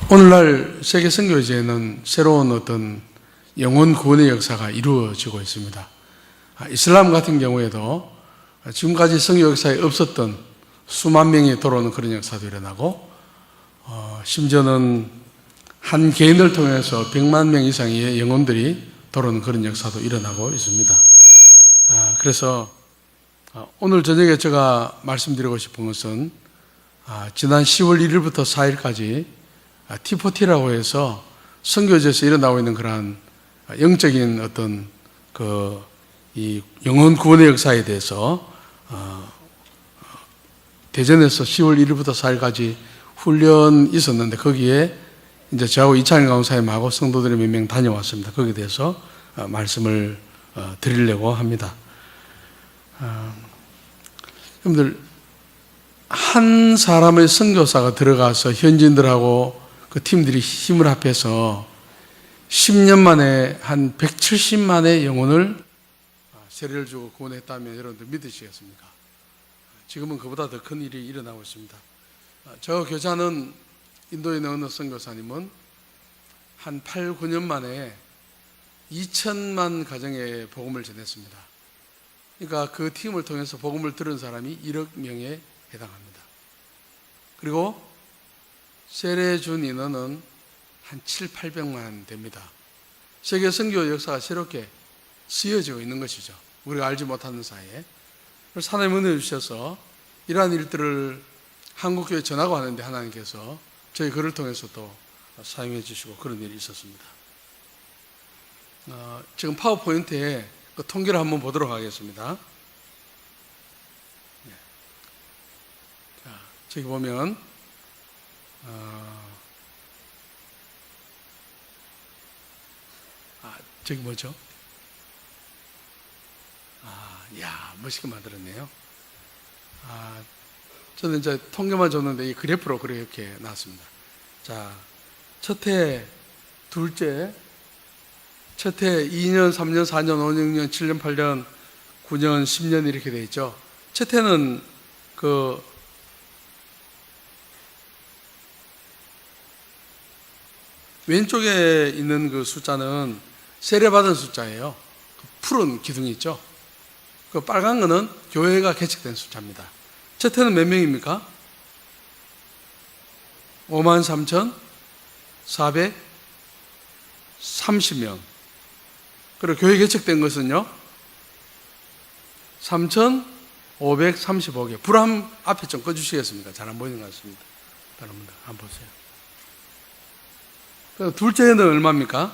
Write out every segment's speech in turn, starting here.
오늘날 세계 선교제에는 새로운 어떤 영혼 구원의 역사가 이루어지고 있습니다. 이슬람 같은 경우에도 지금까지 선교 역사에 없었던 수만 명이 돌아오는 그런 역사도 일어나고, 심지어는 한 개인을 통해서 100만 명 이상의 영혼들이 돌아오는 그런 역사도 일어나고 있습니다. 그래서 오늘 저녁에 제가 말씀드리고 싶은 것은 지난 10월 1일부터 4일까지 T40라고 해서 선교제에서 일어나고 있는 그러한 영적인 어떤 이 영혼 구원의 역사에 대해서 대전에서 10월 1일부터 4일까지 훈련이 있었는데, 거기에 이제 저하고 이창일 강사님하고 성도들이 몇 명 다녀왔습니다. 거기에 대해서 말씀을 드리려고 합니다. 여러분들, 한 사람의 선교사가 들어가서 현지인들하고 그 팀들이 힘을 합해서 10년 만에 한 170만의 영혼을 세례를 주고 구원했다면 여러분들 믿으시겠습니까? 지금은 그보다 더 큰 일이 일어나고 있습니다. 저 교사는 인도에 있는 어느 선교사님은 한 8, 9년 만에 2천만 가정에 복음을 전했습니다. 그러니까 그 팀을 통해서 복음을 들은 사람이 1억 명에 해당합니다. 그리고 세례 준 인원은 한 7, 800만 됩니다. 세계 선교 역사가 새롭게 쓰여지고 있는 것이죠. 우리가 알지 못하는 사이에. 그래서 하나님 은혜 주셔서 이러한 일들을 한국교회에 전하고 하는데, 하나님께서 저희 글을 통해서 또 사용해 주시고 그런 일이 있었습니다. 지금 파워포인트에 그 통계를 한번 보도록 하겠습니다. 자, 저기 보면 저기 뭐죠? 야, 멋있게 만들었네요. 저는 이제 통계만 줬는데 이 그래프로 그렇게 나왔습니다. 자, 첫 해, 둘째, 첫 해 2년, 3년, 4년, 5년, 6년, 7년, 8년, 9년, 10년 이렇게 되어 있죠. 첫 해는 왼쪽에 있는 그 숫자는 세례받은 숫자예요. 푸른 기둥이 있죠. 그 빨간 거는 교회가 개척된 숫자입니다. 첫 해는 몇 명입니까? 53,430명. 그리고 교회 개척된 것은요, 3,535개. 불 앞에 좀 꺼주시겠습니까? 잘 안 보이는 것 같습니다. 다른 분들 한번 보세요. 둘째 해는 얼마입니까?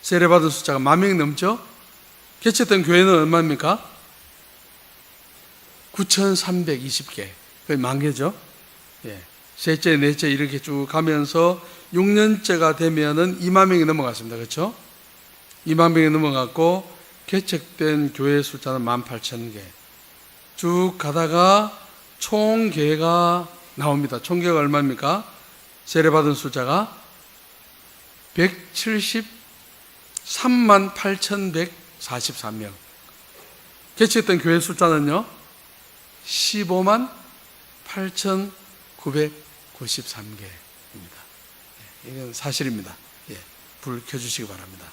세례받은 숫자가 10,000명이 넘죠? 개척된 교회는 얼마입니까? 9,320개. 거의 10,000개죠? 예. 셋째, 넷째 이렇게 쭉 가면서 6년째가 되면은 20,000명이 넘어갔습니다. 그렇죠? 20,000명이 넘어갔고, 개척된 교회 숫자는 18,000개. 쭉 가다가 총교회가 나옵니다. 총교회가 얼마입니까? 세례받은 숫자가 1,738,143명. 개척된 교회 숫자는요, 158,993개입니다. 이건 사실입니다. 예, 불 켜주시기 바랍니다.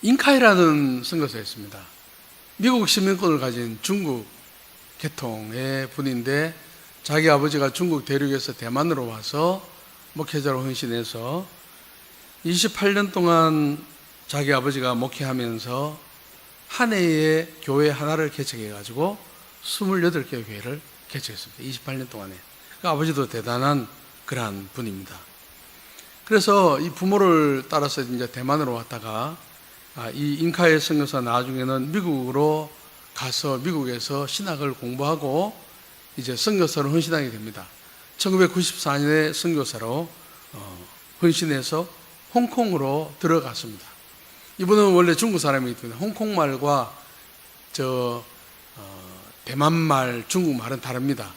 잉카이라는 선교사가 있습니다. 미국 시민권을 가진 중국 계통의 분인데, 자기 아버지가 중국 대륙에서 대만으로 와서 목회자로 헌신해서 28년 동안 자기 아버지가 목회하면서 한 해에 교회 하나를 개척해가지고 28개의 교회를 개척했습니다. 28년 동안에. 그러니까 아버지도 대단한 그러한 분입니다. 그래서 이 부모를 따라서 이제 대만으로 왔다가, 이 잉카의 선교사 나중에는 미국으로 가서 미국에서 신학을 공부하고 이제 선교사로 헌신하게 됩니다. 1994년에 선교사로 헌신해서 홍콩으로 들어갔습니다. 이분은 원래 중국 사람이기 때문에 홍콩말과 대만말, 중국말은 다릅니다.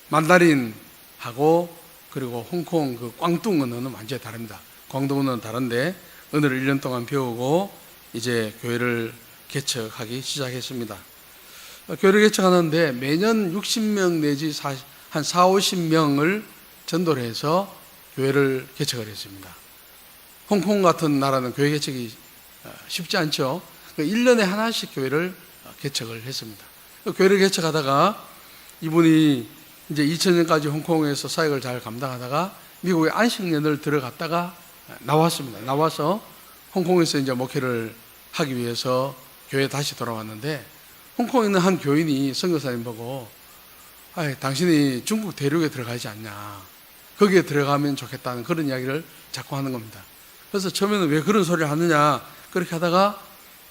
만다린하고 그리고 홍콩 그 꽝뚱 언어는 완전히 다릅니다. 광동 언어는 다른데 언어를 1년 동안 배우고 이제 교회를 개척하기 시작했습니다. 교회를 개척하는데 매년 60명 내지 한 4, 50명을 전도를 해서 교회를 개척을 했습니다. 홍콩 같은 나라는 교회 개척이 쉽지 않죠. 1년에 하나씩 교회를 개척을 했습니다. 교회를 개척하다가 이분이 이제 2000년까지 홍콩에서 사역을 잘 감당하다가 미국의 안식년을 들어갔다가 나왔습니다. 나와서 홍콩에서 이제 목회를 하기 위해서 교회에 다시 돌아왔는데, 홍콩에 있는 한 교인이 선교사님 보고, 당신이 중국 대륙에 들어가지 않냐, 거기에 들어가면 좋겠다는 그런 이야기를 자꾸 하는 겁니다. 그래서 처음에는 왜 그런 소리를 하느냐 그렇게 하다가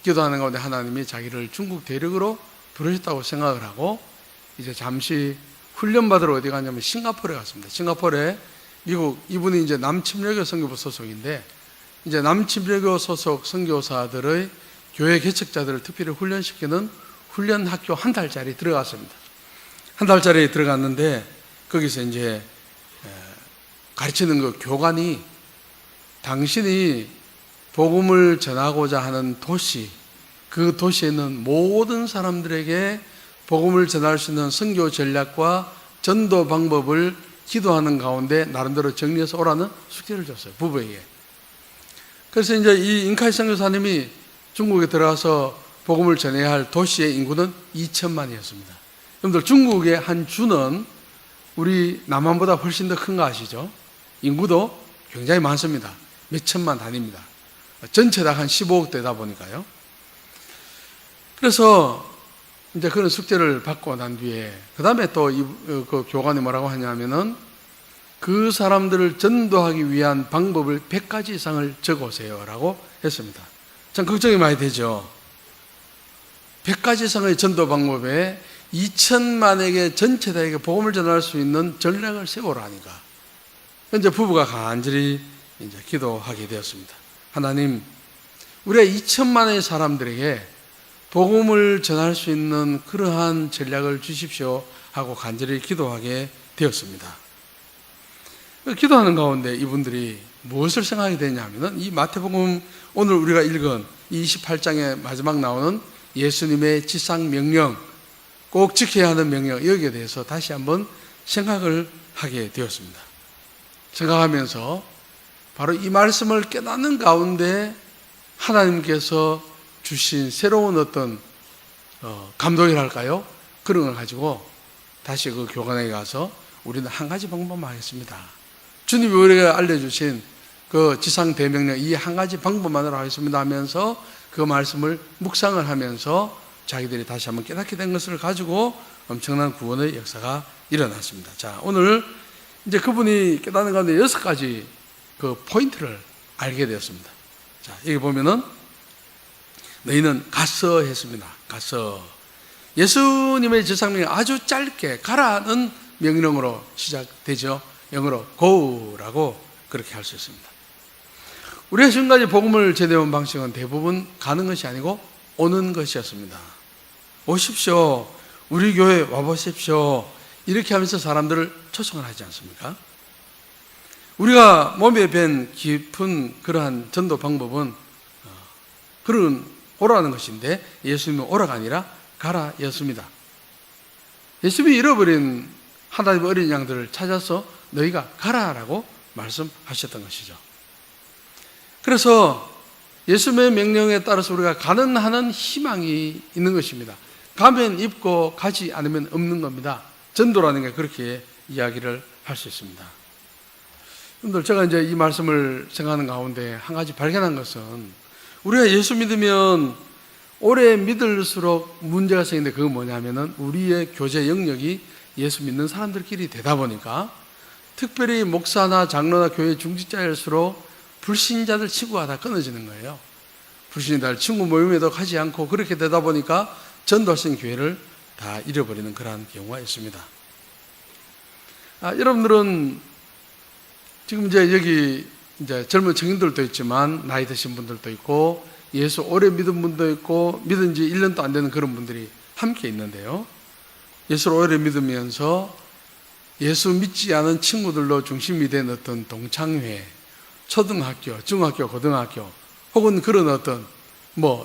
기도하는 가운데 하나님이 자기를 중국 대륙으로 부르셨다고 생각을 하고, 이제 잠시 훈련받으러 어디 갔냐면 싱가포르에 갔습니다. 싱가포르에 미국, 이분이 이제 남침례교 선교부 소속인데, 이제 남침례교 소속 선교사들의 교회 개척자들을 특별히 훈련시키는 훈련학교 한 달짜리 들어갔습니다. 한 달짜리 들어갔는데, 거기서 이제 가르치는 그 교관이 당신이 복음을 전하고자 하는 도시, 그 도시에 있는 모든 사람들에게 복음을 전할 수 있는 선교 전략과 전도 방법을 기도하는 가운데 나름대로 정리해서 오라는 숙제를 줬어요, 부부에게. 그래서 이제 이 인카이 선교사님이 중국에 들어가서 복음을 전해야 할 도시의 인구는 2천만이었습니다. 여러분들, 중국의 한 주는 우리 남한보다 훨씬 더 큰 거 아시죠? 인구도 굉장히 많습니다. 몇 천만 단위입니다. 전체 다 한 15억 되다 보니까요. 그래서 이제 그런 숙제를 받고 난 뒤에, 그 다음에 또 그 교관이 뭐라고 하냐면은, 그 사람들을 전도하기 위한 방법을 100가지 이상을 적어 오세요 라고 했습니다. 참 걱정이 많이 되죠. 100가지 이상의 전도 방법에 2천만에게 전체다에게 복음을 전할 수 있는 전략을 세우라니까. 이제 부부가 간절히 이제 기도하게 되었습니다. 하나님, 우리가 2천만의 사람들에게 복음을 전할 수 있는 그러한 전략을 주십시오 하고 간절히 기도하게 되었습니다. 기도하는 가운데 이분들이 무엇을 생각하게 되냐면은, 이 마태복음 오늘 우리가 읽은 28장에 마지막 나오는 예수님의 지상 명령, 꼭 지켜야 하는 명령, 여기에 대해서 다시 한번 생각을 하게 되었습니다. 생각하면서 바로 이 말씀을 깨닫는 가운데 하나님께서 주신 새로운 어떤 감동이랄까요? 그런 걸 가지고 다시 그 교관에게 가서 우리는 한 가지 방법만 하겠습니다. 주님이 우리에게 알려주신 그 지상 대명령, 이 한 가지 방법만으로 하겠습니다 하면서 그 말씀을 묵상을 하면서 자기들이 다시 한번 깨닫게 된 것을 가지고 엄청난 구원의 역사가 일어났습니다. 자, 오늘 이제 그분이 깨닫는 가운데 6가지 그 포인트를 알게 되었습니다. 자, 여기 보면은 너희는 가서 했습니다. 가서. 예수님의 지상명령 아주 짧게 가라는 명령으로 시작되죠. 영어로 go라고 그렇게 할 수 있습니다. 우리가 지금까지 복음을 전해온 방식은 대부분 가는 것이 아니고 오는 것이었습니다. 오십시오. 우리 교회 와보십시오. 이렇게 하면서 사람들을 초청을 하지 않습니까? 우리가 몸에 밴 깊은 그러한 전도 방법은 그런 오라는 것인데, 예수님은 오라가 아니라 가라였습니다. 예수님이 잃어버린 하나님의 어린 양들을 찾아서 너희가 가라라고 말씀하셨던 것이죠. 그래서 예수님의 명령에 따라서 우리가 가는 하는 희망이 있는 것입니다. 가면 있고 가지 않으면 없는 겁니다. 전도라는 게 그렇게 이야기를 할 수 있습니다. 여러분들, 제가 이제 이 말씀을 생각하는 가운데 한 가지 발견한 것은, 우리가 예수 믿으면 오래 믿을수록 문제가 생기는데, 그건 뭐냐면은 우리의 교제 영역이 예수 믿는 사람들끼리 되다 보니까, 특별히 목사나 장로나 교회 중직자일수록 불신자들 친구가 다 끊어지는 거예요. 불신자들 친구 모임에도 가지 않고, 그렇게 되다 보니까 전도할 수 있는 기회를 다 잃어버리는 그러한 경우가 있습니다. 여러분들은 지금 이제 여기 이제 젊은 청년들도 있지만 나이 드신 분들도 있고, 예수 오래 믿은 분도 있고, 믿은 지 1년도 안 되는 그런 분들이 함께 있는데요. 예수를 오래 믿으면서 예수 믿지 않은 친구들로 중심이 된 어떤 동창회, 초등학교, 중학교, 고등학교, 혹은 그런 어떤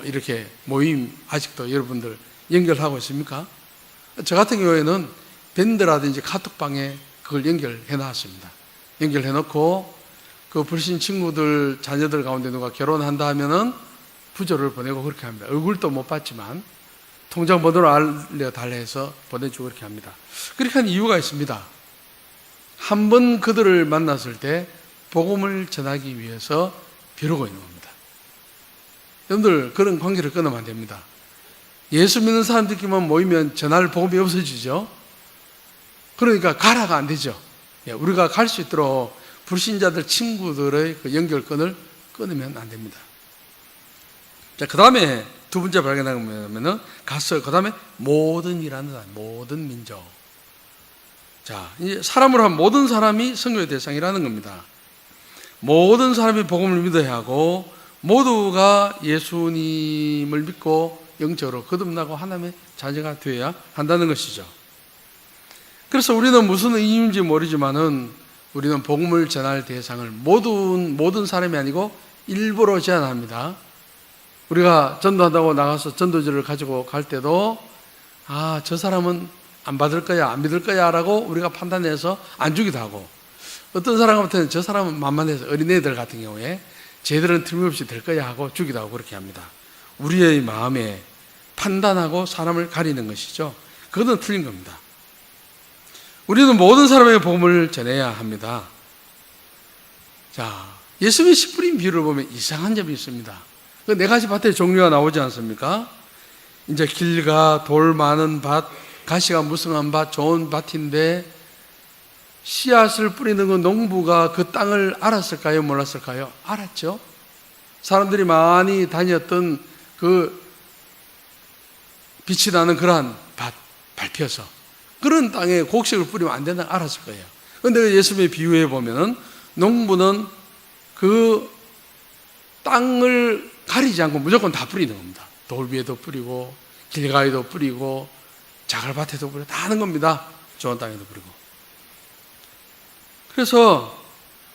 이렇게 모임 아직도 여러분들 연결하고 있습니까? 저 같은 경우에는 밴드라든지 카톡방에 그걸 연결해 놨습니다. 연결해 놓고 그 불신 친구들 자녀들 가운데 누가 결혼한다 하면은 부조를 보내고 그렇게 합니다. 얼굴도 못 봤지만 통장 번호를 알려달라 해서 보내주고 그렇게 합니다. 그렇게 한 이유가 있습니다. 한 번 그들을 만났을 때 복음을 전하기 위해서 벼르고 있는 겁니다. 여러분들 그런 관계를 끊으면 안 됩니다. 예수 믿는 사람들끼리만 모이면 전할 복음이 없어지죠. 그러니까 가라가 안 되죠. 우리가 갈 수 있도록 불신자들 친구들의 그 연결끈을 끊으면 안 됩니다. 자, 그 다음에 두 번째 발견한 건 뭐냐면은 가서 그 다음에 모든이라는 단, 모든 민족. 자, 이제 사람으로 한 모든 사람이 선교의 대상이라는 겁니다. 모든 사람이 복음을 믿어야 하고 모두가 예수님을 믿고 영적으로 거듭나고 하나님의 자녀가 되어야 한다는 것이죠. 그래서 우리는 무슨 의미인지 모르지만은 우리는 복음을 전할 대상을 모든 사람이 아니고 일부로 제한합니다. 우리가 전도한다고 나가서 전도지를 가지고 갈 때도 저 사람은 안 받을 거야, 안 믿을 거야 라고 우리가 판단해서 안 주기도 하고, 어떤 사람한테는 저 사람은 만만해서 어린애들 같은 경우에 쟤들은 틀림없이 될 거야 하고 주기도 하고 그렇게 합니다. 우리의 마음에 판단하고 사람을 가리는 것이죠. 그것은 틀린 겁니다. 우리는 모든 사람에게 복음을 전해야 합니다. 자, 예수님의 씨 뿌린 비유를 보면 이상한 점이 있습니다. 그 네 가지 밭의 종류가 나오지 않습니까? 이제 길가, 돌 많은 밭, 가시가 무성한 밭, 좋은 밭인데 씨앗을 뿌리는 그 농부가 그 땅을 알았을까요? 몰랐을까요? 알았죠. 사람들이 많이 다녔던 그 빛이 나는 그러한 밭, 밟혀서 그런 땅에 곡식을 뿌리면 안 된다는 알았을 거예요. 그런데 예수님의 비유에 보면은 농부는 그 땅을 가리지 않고 무조건 다 뿌리는 겁니다. 돌 위에도 뿌리고 길가에도 뿌리고 자갈밭에도 뿌리고 다 하는 겁니다. 좋은 땅에도 뿌리고. 그래서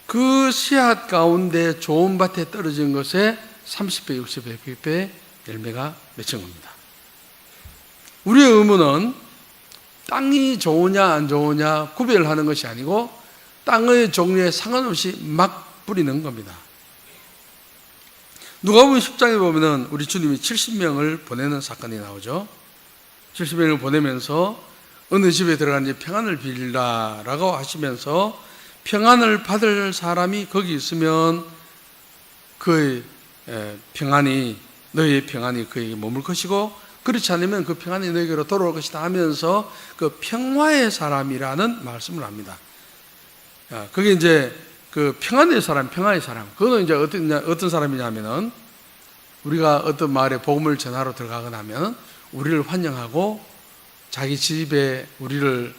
그 씨앗 가운데 좋은 밭에 떨어진 것에 30배, 60배, 100배 열매가 맺힌 겁니다. 우리의 의무는 땅이 좋으냐 안 좋으냐 구별하는 것이 아니고 땅의 종류에 상관없이 막 뿌리는 겁니다. 누가복음 10장에 보면은 우리 주님이 70명을 보내는 사건이 나오죠. 70명을 보내면서 어느 집에 들어가는지 평안을 빌라라고 하시면서 평안을 받을 사람이 거기 있으면 그의 평안이, 너희의 평안이 그에게 머물 것이고 그렇지 않으면 그 평안이 너에게로 돌아올 것이다 하면서 그 평화의 사람이라는 말씀을 합니다. 그게 이제 그 평안의 사람, 평화의 사람. 그거는 이제 어떤 사람이냐면은 우리가 어떤 마을에 복음을 전하러 들어가거나 하면 우리를 환영하고 자기 집에 우리를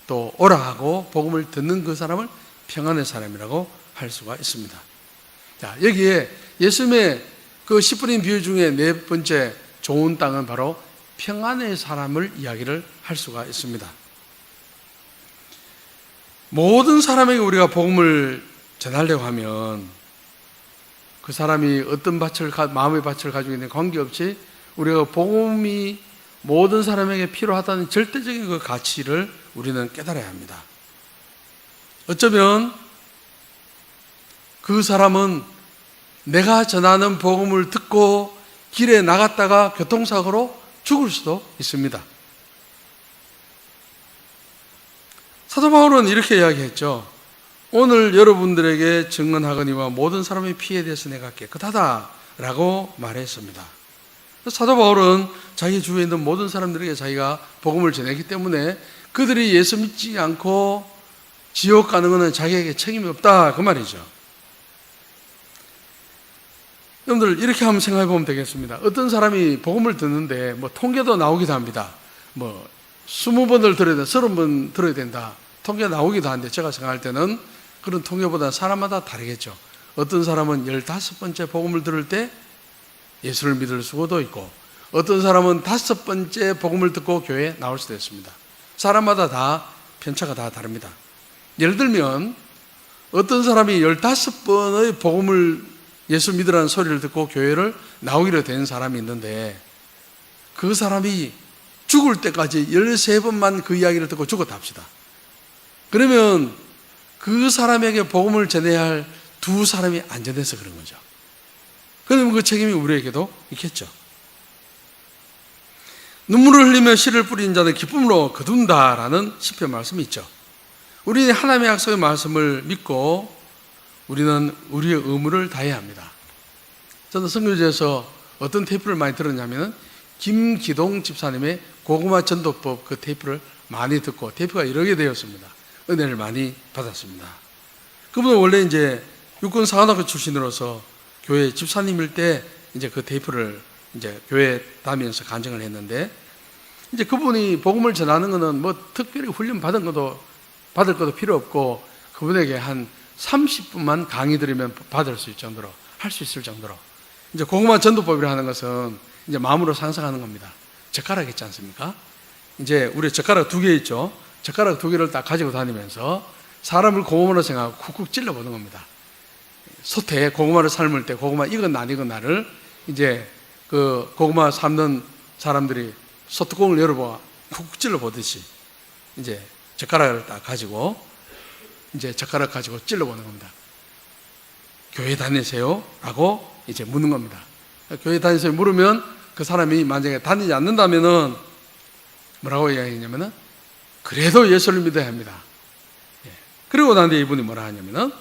또 오라 하고 복음을 듣는 그 사람을 평안의 사람이라고 할 수가 있습니다. 자, 여기에 예수님의 그 씨 뿌린 비유 중에 네 번째 좋은 땅은 바로 평안의 사람을 이야기를 할 수가 있습니다. 모든 사람에게 우리가 복음을 전하려고 하면 그 사람이 어떤 마음의 밭을 가지고 있는 관계없이 우리가 복음이 모든 사람에게 필요하다는 절대적인 그 가치를 우리는 깨달아야 합니다. 어쩌면 그 사람은 내가 전하는 복음을 듣고 길에 나갔다가 교통사고로 죽을 수도 있습니다. 사도 바울은 이렇게 이야기했죠. 오늘 여러분들에게 증언하거니와 모든 사람의 피에 대해서 내가 깨끗하다라고 말했습니다. 사도 바울은 자기 주위에 있는 모든 사람들에게 자기가 복음을 전했기 때문에 그들이 예수 믿지 않고 지옥 가는 것은 자기에게 책임이 없다 그 말이죠. 여러분들 이렇게 한번 생각해 보면 되겠습니다. 어떤 사람이 복음을 듣는데 통계도 나오기도 합니다. 20번을 들어야 된다, 30번 들어야 된다. 통계 나오기도 하는데 제가 생각할 때는 그런 통계보다 사람마다 다르겠죠. 어떤 사람은 15번째 복음을 들을 때 예수를 믿을 수도 있고 어떤 사람은 5번째 복음을 듣고 교회에 나올 수도 있습니다. 사람마다 다 편차가 다 다릅니다. 예를 들면 어떤 사람이 15번의 복음을 예수 믿으라는 소리를 듣고 교회를 나오기로 된 사람이 있는데 그 사람이 죽을 때까지 13번만 그 이야기를 듣고 죽었다 합시다. 그러면 그 사람에게 복음을 전해야 할 두 사람이 안 전해서 그런 거죠. 그러면 그 책임이 우리에게도 있겠죠. 눈물을 흘리며 씨를 뿌린 자는 기쁨으로 거둔다라는 시편 말씀이 있죠. 우리는 하나님의 약속의 말씀을 믿고 우리는 우리의 의무를 다해야 합니다. 저는 선교지에서 어떤 테이프를 많이 들었냐면 김기동 집사님의 고구마 전도법 그 테이프를 많이 듣고 테이프가 여러 개 되었습니다. 은혜를 많이 받았습니다. 그분은 원래 이제 육군 사관학교 출신으로서 교회 집사님일 때 이제 그 테이프를 이제 교회 다니면서 간증을 했는데, 이제 그분이 복음을 전하는 것은 뭐 특별히 훈련 받을 것도 필요 없고, 그분에게 한 30분만 강의 들으면 받을 수 있을 정도로, 할 수 있을 정도로. 이제 고구마 전도법이라 하는 것은 이제 마음으로 상상하는 겁니다. 젓가락 있지 않습니까? 이제 우리 젓가락 2개 있죠? 젓가락 2개를 딱 가지고 다니면서 사람을 고구마로 생각하고 쿡쿡 찔러보는 겁니다. 솥에 고구마를 삶을 때 고구마 익었나 안 익었나를 이제 그 고구마 삶는 사람들이 솥뚜껑을 열어보아 쿡쿡 찔러보듯이 이제 젓가락을 딱 가지고 이제 젓가락 가지고 찔러보는 겁니다. 교회 다니세요? 라고 이제 묻는 겁니다. 교회 다니세요? 물으면 그 사람이 만약에 다니지 않는다면은 뭐라고 이야기했냐면은 그래도 예수를 믿어야 합니다. 그리고 난 뒤에 이분이 뭐라 하냐면은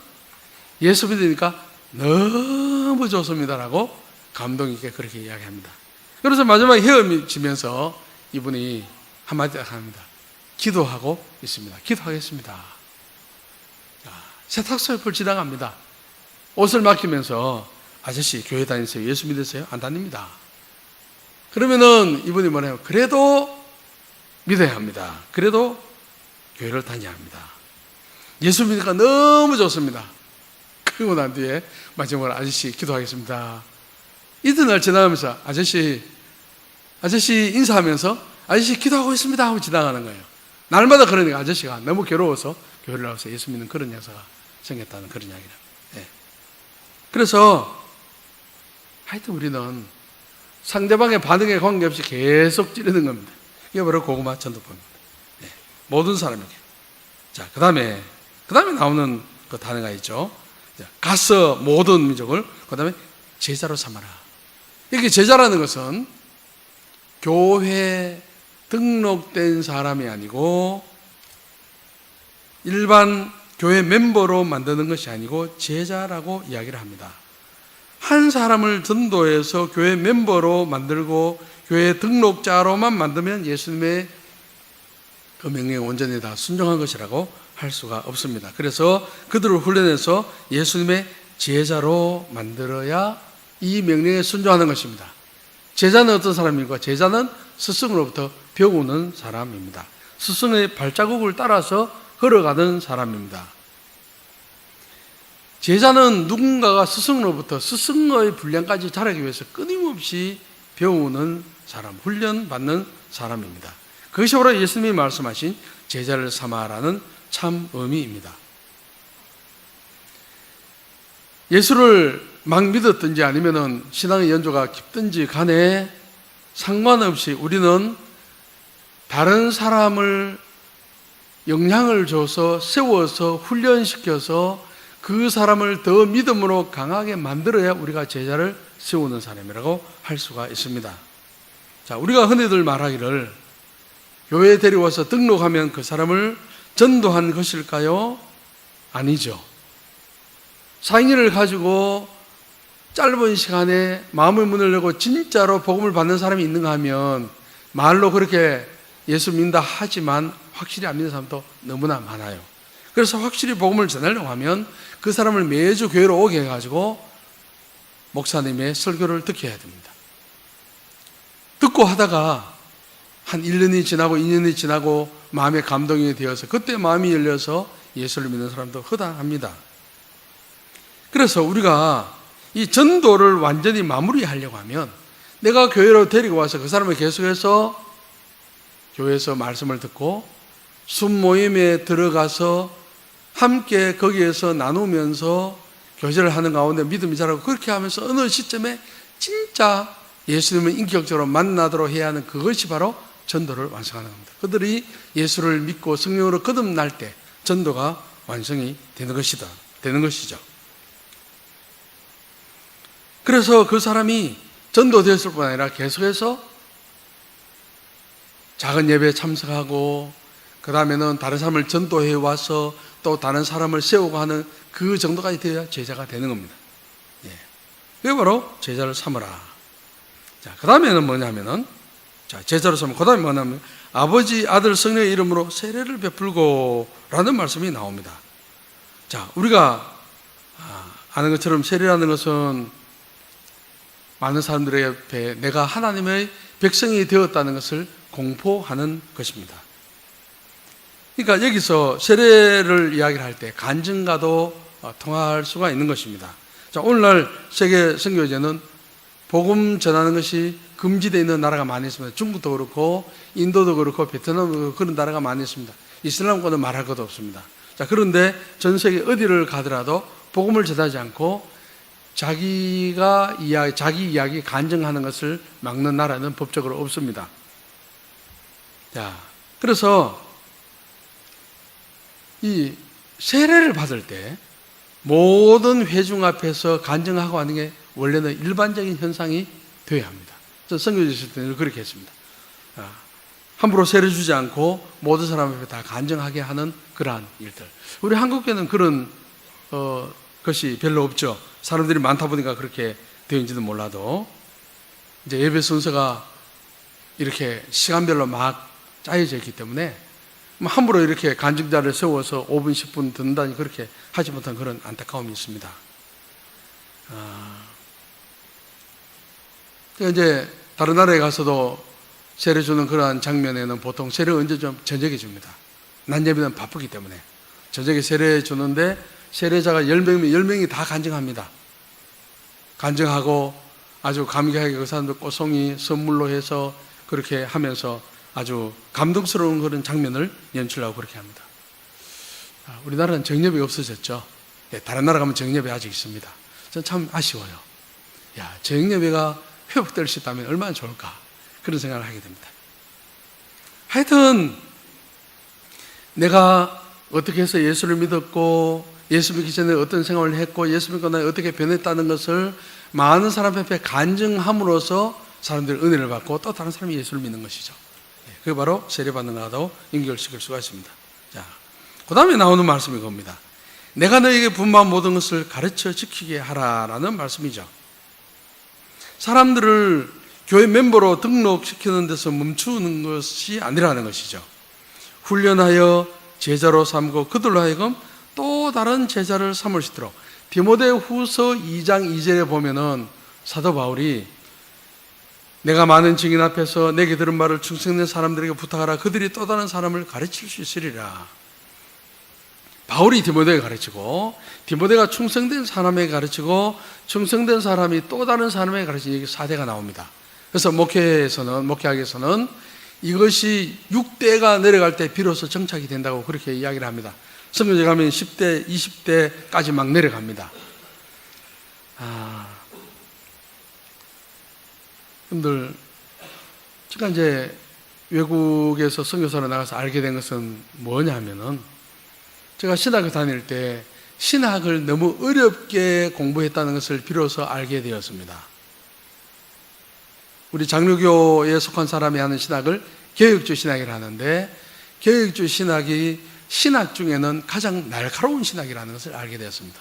예수 믿으니까 너무 좋습니다라고 감동 있게 그렇게 이야기합니다. 그래서 마지막에 헤어지면서 이분이 한마디 합니다. 기도하고 있습니다. 기도하겠습니다. 세탁소 옆을 지나갑니다. 옷을 맡기면서 아저씨 교회 다니세요? 예수 믿으세요? 안 다닙니다. 그러면은 이분이 뭐냐면 그래도 믿어야 합니다. 그래도 교회를 다녀야 합니다. 예수 믿으니까 너무 좋습니다. 그리고 난 뒤에 마지막으로 아저씨 기도하겠습니다. 이튿날 지나가면서 아저씨 인사하면서 아저씨 기도하고 있습니다 하고 지나가는 거예요. 날마다 그러니까 아저씨가 너무 괴로워서 교회를 나와서 예수 믿는 그런 여자가 생겼다는 그런 이야기를. 그래서 하여튼 우리는 상대방의 반응에 관계없이 계속 찌르는 겁니다. 이게 바로 고구마 전도법입니다. 모든 사람에게. 자, 그 다음에 나오는 그 단어가 있죠. 가서 모든 민족을, 그 다음에 제자로 삼아라. 이렇게 제자라는 것은 교회 등록된 사람이 아니고 일반 교회 멤버로 만드는 것이 아니고 제자라고 이야기를 합니다. 한 사람을 전도해서 교회 멤버로 만들고 교회 등록자로만 만들면 예수님의 그 명령에 온전히 다 순종한 것이라고 할 수가 없습니다. 그래서 그들을 훈련해서 예수님의 제자로 만들어야 이 명령에 순종하는 것입니다. 제자는 어떤 사람입니까? 제자는 스승으로부터 배우는 사람입니다. 스승의 발자국을 따라서 걸어가는 사람입니다. 제자는 누군가가 스승으로부터 스승의 분량까지 자라기 위해서 끊임없이 배우는 사람, 훈련받는 사람입니다. 그것이 바로 예수님이 말씀하신 제자를 삼아라는 참 의미입니다. 예수를 막 믿었든지 아니면은 신앙의 연조가 깊든지 간에 상관없이 우리는 다른 사람을 영향을 줘서 세워서 훈련시켜서 그 사람을 더 믿음으로 강하게 만들어야 우리가 제자를 세우는 사람이라고 할 수가 있습니다. 자, 우리가 흔히들 말하기를 교회에 데려와서 등록하면 그 사람을 전도한 것일까요? 아니죠. 4인을 가지고 짧은 시간에 마음의 문을 열고 진짜로 복음을 받는 사람이 있는가 하면 말로 그렇게 예수 믿는다 하지만 확실히 안 믿는 사람도 너무나 많아요. 그래서 확실히 복음을 전하려고 하면 그 사람을 매주 교회로 오게 해가지고 목사님의 설교를 듣게 해야 됩니다. 듣고 하다가 한 1년이 지나고 2년이 지나고 마음의 감동이 되어서 그때 마음이 열려서 예수를 믿는 사람도 허다합니다. 그래서 우리가 이 전도를 완전히 마무리하려고 하면 내가 교회로 데리고 와서 그 사람을 계속해서 교회에서 말씀을 듣고 순모임에 들어가서 함께 거기에서 나누면서 교제를 하는 가운데 믿음이 자라고 그렇게 하면서 어느 시점에 진짜 예수님을 인격적으로 만나도록 해야 하는 그것이 바로 전도를 완성하는 겁니다. 그들이 예수를 믿고 성령으로 거듭날 때 전도가 완성이 되는 것이죠. 그래서 그 사람이 전도되었을 뿐 아니라 계속해서 작은 예배에 참석하고 그 다음에는 다른 사람을 전도해 와서 또 다른 사람을 세우고 하는 그 정도까지 되어야 제자가 되는 겁니다. 예. 그게 바로 제자를 삼으라. 자, 그 다음에는 뭐냐면은, 자, 제자로 삼으면, 그 다음에 뭐냐면, 아버지, 아들, 성령의 이름으로 세례를 베풀고 라는 말씀이 나옵니다. 자, 우리가 아는 것처럼 세례라는 것은 많은 사람들의 옆에 내가 하나님의 백성이 되었다는 것을 공포하는 것입니다. 그러니까 여기서 세례를 이야기를 할 때 간증과도 통할 수가 있는 것입니다. 자, 오늘날 세계 선교제는 복음 전하는 것이 금지되어 있는 나라가 많이 있습니다. 중국도 그렇고 인도도 그렇고 베트남도 그렇고 그런 나라가 많이 있습니다. 이슬람과는 말할 것도 없습니다. 자, 그런데 전 세계 어디를 가더라도 복음을 전하지 않고 자기 이야기 간증하는 것을 막는 나라는 법적으로 없습니다. 자, 그래서 이 세례를 받을 때 모든 회중 앞에서 간증하고 하는 게 원래는 일반적인 현상이 되어야 합니다. 저 선교지 있을 때는 그렇게 했습니다. 함부로 세례 주지 않고 모든 사람 앞에 다 간증하게 하는 그러한 일들. 우리 한국에는 그런 것이 별로 없죠. 사람들이 많다 보니까 그렇게 되는지도 몰라도 이제 예배 순서가 이렇게 시간별로 막 짜여져 있기 때문에 함부로 이렇게 간증자를 세워서 5분, 10분 듣는다니 그렇게 하지 못한 그런 안타까움이 있습니다. 이제 다른 나라에 가서도 세례 주는 그러한 장면에는 보통 세례 언제 좀 저녁에 줍니다. 낮 예배는 바쁘기 때문에 저녁에 세례 주는데 세례자가 10명이면 10명이 다 간증합니다. 간증하고 아주 감격하게 그 사람들 꼬송이 선물로 해서 그렇게 하면서 아주 감동스러운 그런 장면을 연출하고 그렇게 합니다. 우리나라는 정예배가 없어졌죠. 다른 나라 가면 정예배 아직 있습니다. 저는 참 아쉬워요. 정예배가 회복될 수 있다면 얼마나 좋을까 그런 생각을 하게 됩니다. 하여튼 내가 어떻게 해서 예수를 믿었고 예수 믿기 전에 어떤 생활을 했고 예수 믿고 나서 어떻게 변했다는 것을 많은 사람 앞에 간증함으로써 사람들이 은혜를 받고 또 다른 사람이 예수를 믿는 것이죠. 그게 바로 세례받는 것과도 연결시킬 수가 있습니다. 자, 그 다음에 나오는 말씀이 겁니다. 내가 너에게 분부한 모든 것을 가르쳐 지키게 하라라는 말씀이죠. 사람들을 교회 멤버로 등록시키는 데서 멈추는 것이 아니라는 것이죠. 훈련하여 제자로 삼고 그들로 하여금 또 다른 제자를 삼을 수 있도록 디모데후서 2장 2절에 보면은 사도 바울이 내가 많은 증인 앞에서 내게 들은 말을 충성된 사람들에게 부탁하라. 그들이 또 다른 사람을 가르칠 수 있으리라. 바울이 디모데에게 가르치고 디모데가 충성된 사람에게 가르치고 충성된 사람이 또 다른 사람에게 가르치는 사대가 나옵니다. 그래서 목회학에서는 이것이 6대가 내려갈 때 비로소 정착이 된다고 그렇게 이야기를 합니다. 성경에 가면 10대, 20대까지 막 내려갑니다. 여러분들, 제가 이제 외국에서 선교사로 나가서 알게 된 것은 뭐냐면은 제가 신학을 다닐 때 신학을 너무 어렵게 공부했다는 것을 비로소 알게 되었습니다. 우리 장로교에 속한 사람이 하는 신학을 개혁주의 신학이라 하는데 개혁주의 신학이 신학 중에는 가장 날카로운 신학이라는 것을 알게 되었습니다.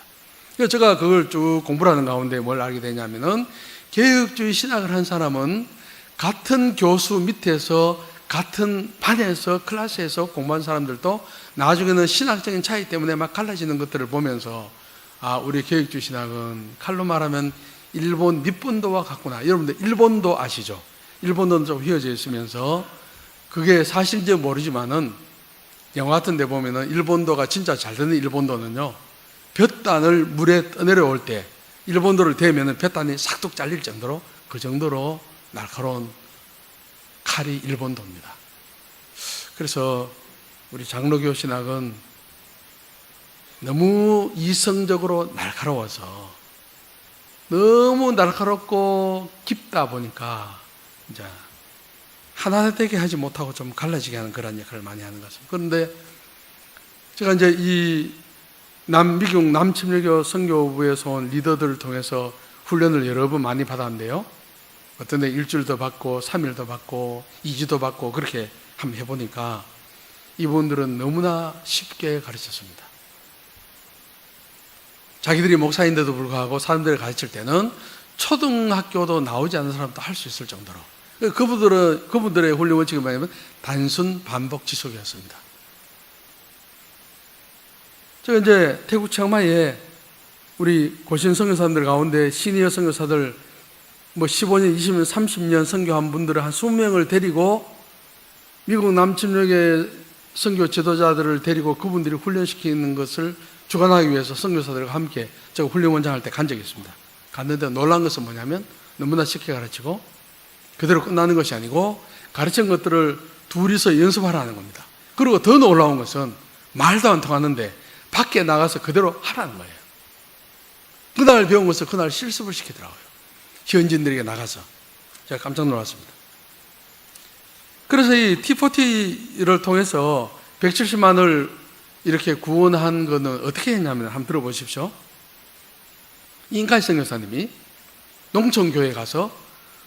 그래서 제가 그걸 쭉 공부를 하는 가운데 뭘 알게 되냐면은 개혁주의 신학을 한 사람은 같은 교수 밑에서 같은 반에서 클래스에서 공부한 사람들도 나중에는 신학적인 차이 때문에 막 갈라지는 것들을 보면서 우리 개혁주의 신학은 칼로 말하면 일본 밑본도와 같구나. 여러분들 일본도 아시죠? 일본도는 좀 휘어져 있으면서 그게 사실인지 모르지만은 영화 같은 데 보면은 일본도가 진짜 잘 되는 일본도는요 볕단을 물에 떠내려올 때 일본도를 대면은 볕단이 싹둑 잘릴 정도로 그 정도로 날카로운 칼이 일본도입니다. 그래서 우리 장로교 신학은 너무 이성적으로 날카로워서 너무 날카롭고 깊다 보니까 이제 하나 되게 하지 못하고 좀 갈라지게 하는 그런 역할을 많이 하는 것 같습니다. 그런데 제가 이제 이 미국 남침례교 선교부에서 온 리더들을 통해서 훈련을 여러 번 많이 받았는데요. 어떤 데 일주일도 받고 3일도 받고 2주도 받고 그렇게 한번 해보니까 이분들은 너무나 쉽게 가르쳤습니다. 자기들이 목사인데도 불구하고 사람들을 가르칠 때는 초등학교도 나오지 않는 사람도 할 수 있을 정도로, 그분들의 훈련 원칙이 뭐냐면 단순 반복 지속이었습니다. 제가 이제 태국 치앙마이에 우리 고신 선교사들 가운데 시니어 선교사들 15년, 20년, 30년 선교한 분들을 한 20명을 데리고 미국 남침역의 선교 지도자들을 데리고 그분들이 훈련시키는 것을 주관하기 위해서 선교사들과 함께 제가 훈련원장 할 때 간 적이 있습니다. 갔는데 놀란 것은 뭐냐면 너무나 쉽게 가르치고 그대로 끝나는 것이 아니고 가르친 것들을 둘이서 연습하라는 겁니다. 그리고 더 놀라운 것은 말도 안 통하는데 밖에 나가서 그대로 하라는 거예요. 그날 배운 것을 그날 실습을 시키더라고요. 현지인들에게 나가서. 제가 깜짝 놀랐습니다. 그래서 이 T40를 통해서 170만을 이렇게 구원한 것은 어떻게 했냐면 한번 들어보십시오. 인카이 선교사님이 농촌교회에 가서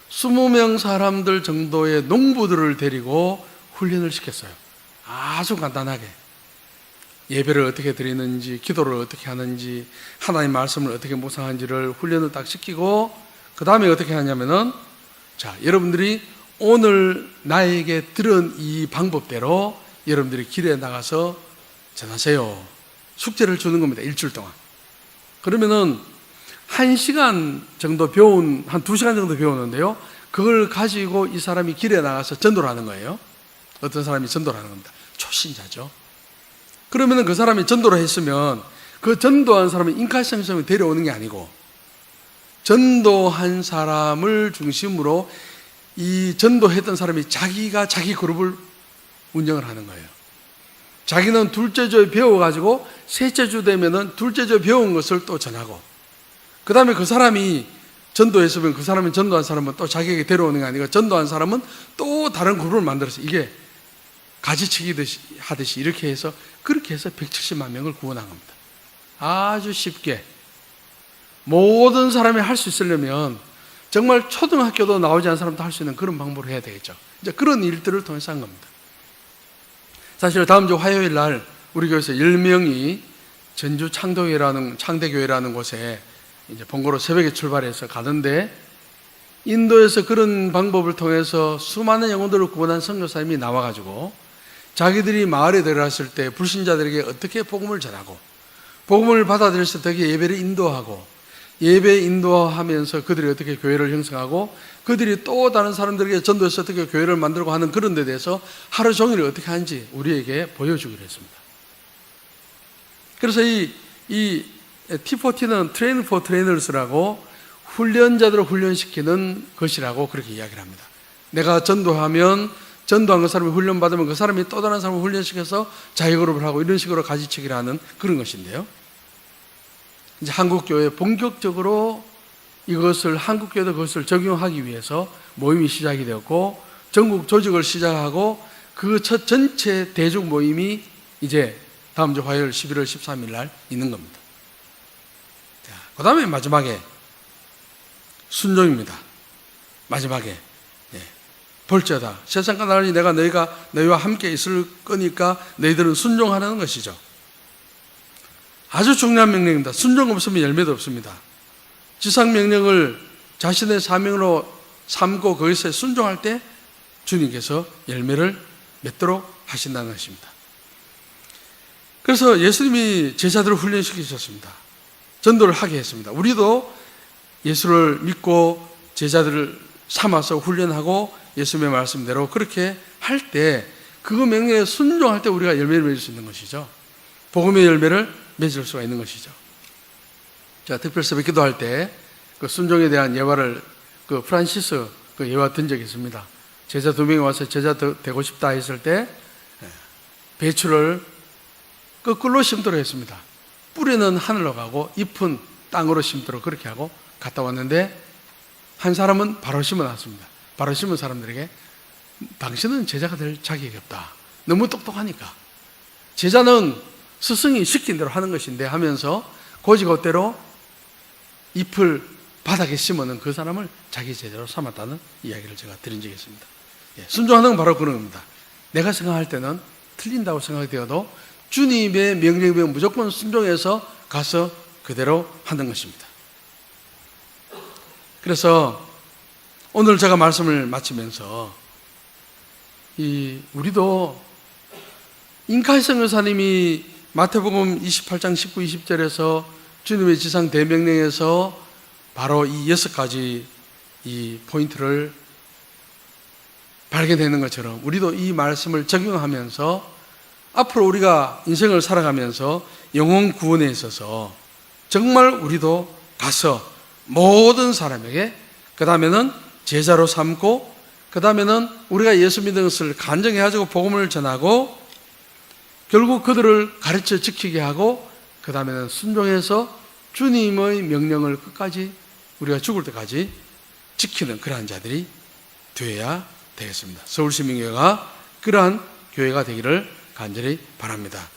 20명 사람들 정도의 농부들을 데리고 훈련을 시켰어요. 아주 간단하게. 예배를 어떻게 드리는지, 기도를 어떻게 하는지, 하나님 말씀을 어떻게 묵상하는지를 훈련을 딱 시키고, 그 다음에 어떻게 하냐면은, 자, 여러분들이 오늘 나에게 들은 이 방법대로 여러분들이 길에 나가서 전하세요. 숙제를 주는 겁니다. 일주일 동안. 그러면은 1시간 정도 한 2시간 정도 배우는데요. 그걸 가지고 이 사람이 길에 나가서 전도를 하는 거예요. 어떤 사람이 전도를 하는 겁니다. 초신자죠. 그러면은 그 사람이 전도를 했으면 그 전도한 사람이 인카이성을 데려오는 게 아니고 전도한 사람을 중심으로 이 전도했던 사람이 자기가 자기 그룹을 운영을 하는 거예요. 자기는 둘째 주에 배워가지고 셋째 주 되면은 둘째 주에 배운 것을 또 전하고, 그 다음에 그 사람이 전도했으면 그 사람이 전도한 사람은 또 자기에게 데려오는 게 아니고 전도한 사람은 또 다른 그룹을 만들어서 이게 가지치기 하듯이 이렇게 해서 그렇게 해서 170만 명을 구원한 겁니다. 아주 쉽게. 모든 사람이 할 수 있으려면 정말 초등학교도 나오지 않은 사람도 할 수 있는 그런 방법을 해야 되겠죠. 이제 그런 일들을 통해서 한 겁니다. 사실 다음 주 화요일 날 우리 교회에서 10명이 전주 창대교회라는 곳에 이제 본거로 새벽에 출발해서 가는데, 인도에서 그런 방법을 통해서 수많은 영혼들을 구원한 선교사님이 나와가지고 자기들이 마을에 들어갔을 때 불신자들에게 어떻게 복음을 전하고 복음을 받아들여서 어떻게 예배를 인도하고 예배 인도하면서 그들이 어떻게 교회를 형성하고 그들이 또 다른 사람들에게 전도해서 어떻게 교회를 만들고 하는 그런 데 대해서 하루 종일 어떻게 하는지 우리에게 보여주기로 했습니다. 그래서 이 T40는 Train for Trainers라고 훈련자들을 훈련시키는 것이라고 그렇게 이야기를 합니다. 내가 전도하면 전도한 그 사람이 훈련받으면 그 사람이 또 다른 사람을 훈련시켜서 자기그룹을 하고 이런 식으로 가지치기를 하는 그런 것인데요. 이제 한국교회에 본격적으로 한국교회도 그것을 적용하기 위해서 모임이 시작이 되었고 전국 조직을 시작하고 그 첫 전체 대중 모임이 이제 다음 주 화요일 11월 13일 날 있는 겁니다. 자, 그 다음에 마지막에 순종입니다. 마지막에 볼지어다 세상과 나라니 내가 너희와 함께 있을 거니까 너희들은 순종하라는 것이죠. 아주 중요한 명령입니다. 순종 없으면 열매도 없습니다. 지상명령을 자신의 사명으로 삼고 거기서 순종할 때 주님께서 열매를 맺도록 하신다는 것입니다. 그래서 예수님이 제자들을 훈련시키셨습니다. 전도를 하게 했습니다. 우리도 예수를 믿고 제자들을 삼아서 훈련하고 예수님의 말씀대로 그렇게 할 때 그 명령에 순종할 때 우리가 열매를 맺을 수 있는 것이죠. 복음의 열매를 맺을 수가 있는 것이죠. 자, 특별수배 기도할 때 그 순종에 대한 예화를 그 프란시스 그 예화 든 적이 있습니다. 제자 2명이 와서 제자 되고 싶다 했을 때 배추를 거꾸로 심도록 했습니다. 뿌리는 하늘로 가고 잎은 땅으로 심도록 그렇게 하고 갔다 왔는데 한 사람은 바로 심어놨습니다. 바로 심은 사람들에게 당신은 제자가 될 자격이 없다. 너무 똑똑하니까. 제자는 스승이 시킨 대로 하는 것인데 하면서 고지고대로 잎을 바닥에 심어놓은 그 사람을 자기 제자로 삼았다는 이야기를 제가 드린 적이 있습니다. 순종하는 건 바로 그런 겁니다. 내가 생각할 때는 틀린다고 생각되어도 주님의 명령에 무조건 순종해서 가서 그대로 하는 것입니다. 그래서 오늘 제가 말씀을 마치면서 우리도 인카이 선교사님이 마태복음 28장 19, 20절에서 주님의 지상 대명령에서 바로 이 6가지 이 포인트를 발견되는 것처럼 우리도 이 말씀을 적용하면서 앞으로 우리가 인생을 살아가면서 영혼 구원에 있어서 정말 우리도 가서 모든 사람에게, 그 다음에는 제자로 삼고, 그 다음에는 우리가 예수 믿는 것을 간증해가지고 복음을 전하고, 결국 그들을 가르쳐 지키게 하고, 그 다음에는 순종해서 주님의 명령을 끝까지 우리가 죽을 때까지 지키는 그러한 자들이 되어야 되겠습니다. 서울시민교회가 그러한 교회가 되기를 간절히 바랍니다.